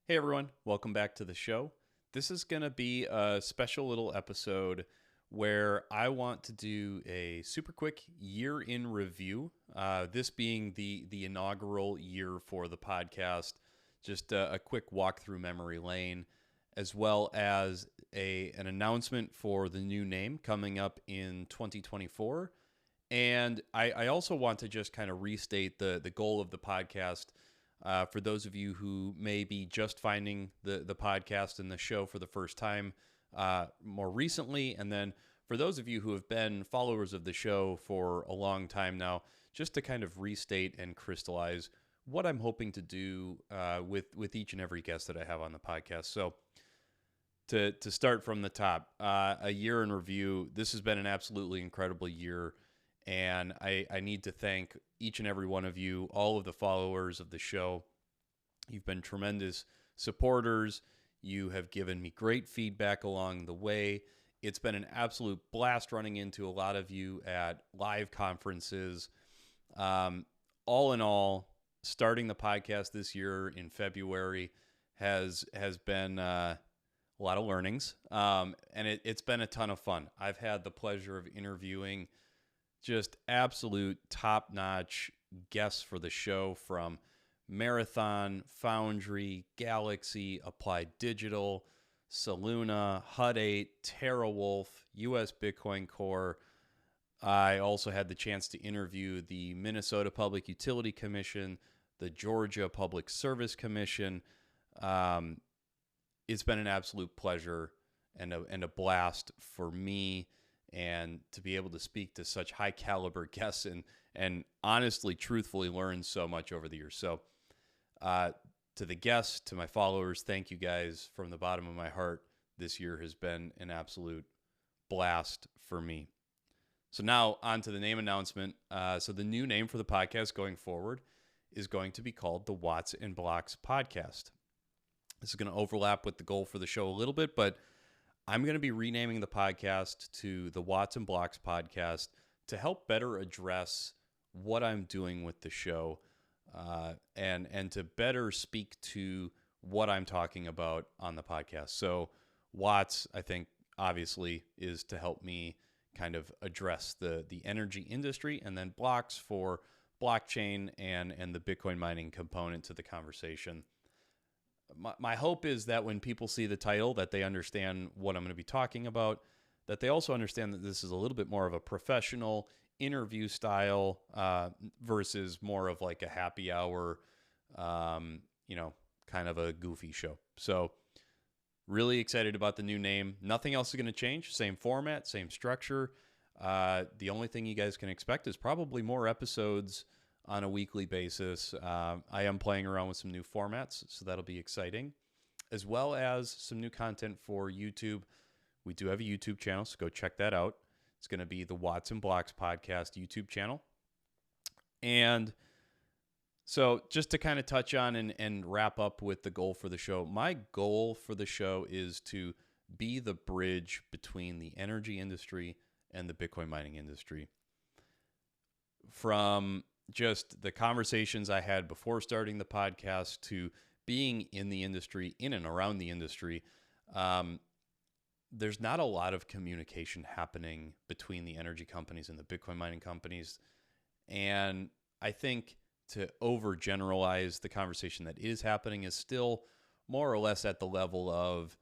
Hey everyone, welcome back to the show. This is going to be a special little episode where I want to do a super quick year in review. This being the inaugural year for the podcast, just a quick walk through memory lane, as well as an announcement for the new name coming up in 2024. And I also want to just kind of restate the goal of the podcast for those of you who may be just finding the podcast and the show for the first time more recently. And then for those of you who have been followers of the show for a long time now, just to kind of restate and crystallize what I'm hoping to do with each and every guest that I have on the podcast. So to start from the top, a year in review, this has been an absolutely incredible year. And I need to thank each and every one of you, all of the followers of the show. You've been tremendous supporters. You have given me great feedback along the way. It's been an absolute blast running into a lot of you at live conferences. All in all, starting the podcast this year in February has been a lot of learnings, and it's been a ton of fun. I've had the pleasure of interviewing just absolute top-notch guests for the show from Marathon, Foundry, Galaxy, Applied Digital, Soluna, Hut 8, TerraWolf, US Bitcoin Core. I also had the chance to interview the Minnesota Public Utility Commission, the Georgia Public Service Commission. It's been an absolute pleasure and a blast for me, and to be able to speak to such high caliber guests and honestly, truthfully learn so much over the years. So to the guests, to my followers, thank you guys from the bottom of my heart. This year has been an absolute blast for me. So now on to the name announcement. So the new name for the podcast going forward is going to be called the Watts and Blocks Podcast. This is going to overlap with the goal for the show a little bit, but I'm going to be renaming the podcast to the Watts and Blocks Podcast to help better address what I'm doing with the show, and to better speak to what I'm talking about on the podcast. So Watts, I think, obviously, is to help me kind of address the energy industry, and then Blocks for blockchain and the Bitcoin mining component to the conversation. My hope is that when people see the title, that they understand what I'm going to be talking about, that they also understand that this is a little bit more of a professional interview style versus more of like a happy hour, kind of a goofy show. So really excited about the new name. Nothing else is going to change. Same format, same structure. The only thing you guys can expect is probably more episodes on a weekly basis. I am playing around with some new formats, so that'll be exciting, as well as some new content for YouTube. We do have a YouTube channel, so go check that out. It's going to be the Watts and Blocks Podcast YouTube channel. And so just to kind of touch on and wrap up with the goal for the show, my goal for the show is to be the bridge between the energy industry and the Bitcoin mining industry. From just the conversations I had before starting the podcast to being in the industry, in and around the industry, there's not a lot of communication happening between the energy companies and the Bitcoin mining companies. And I think to overgeneralize the conversation that is happening is still more or less at the level of,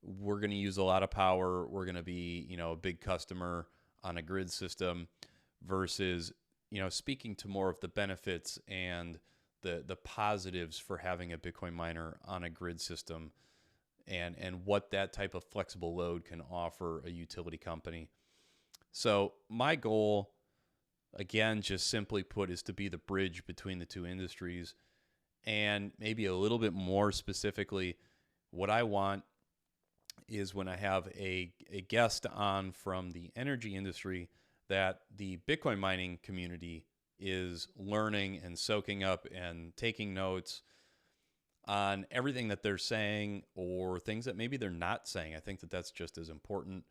we're going to use a lot of power, we're going to be, a big customer on a grid system, versus speaking to more of the benefits and the positives for having a Bitcoin miner on a grid system, and what that type of flexible load can offer a utility company. So my goal, again, just simply put, is to be the bridge between the two industries. And maybe a little bit more specifically, what I want is when I have a guest on from the energy industry, that the Bitcoin mining community is learning and soaking up and taking notes on everything that they're saying, or things that maybe they're not saying. I think that that's just as important.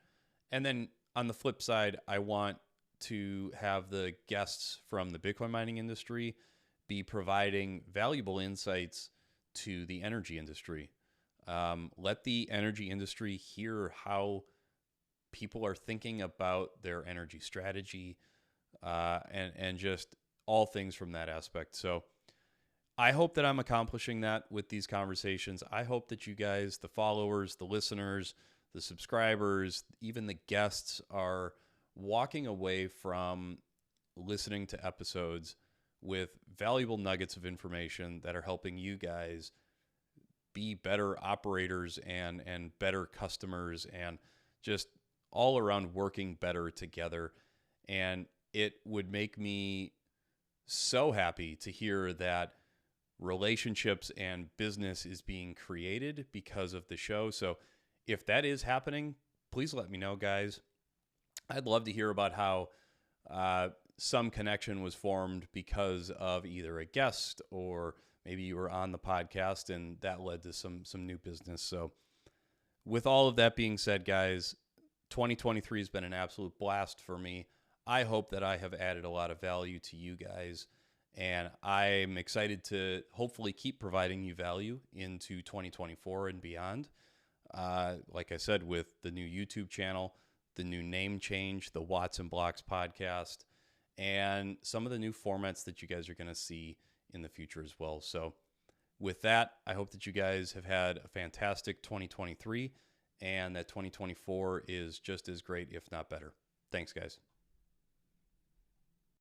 And then on the flip side, I want to have the guests from the Bitcoin mining industry be providing valuable insights to the energy industry. Let the energy industry hear how people are thinking about their energy strategy, and just all things from that aspect. So I hope that I'm accomplishing that with these conversations. I hope that you guys, the followers, the listeners, the subscribers, even the guests, are walking away from listening to episodes with valuable nuggets of information that are helping you guys be better operators and better customers, and just all around working better together. And it would make me so happy to hear that relationships and business is being created because of the show. So if that is happening, please let me know, guys. I'd love to hear about how some connection was formed because of either a guest, or maybe you were on the podcast and that led to some new business. So with all of that being said, guys, 2023 has been an absolute blast for me. I hope that I have added a lot of value to you guys, and I'm excited to hopefully keep providing you value into 2024 and beyond. Like I said, with the new YouTube channel, the new name change, the Watts and Blocks podcast, and some of the new formats that you guys are going to see in the future as well. So with that, I hope that you guys have had a fantastic 2023, and that 2024 is just as great, if not better. Thanks, guys.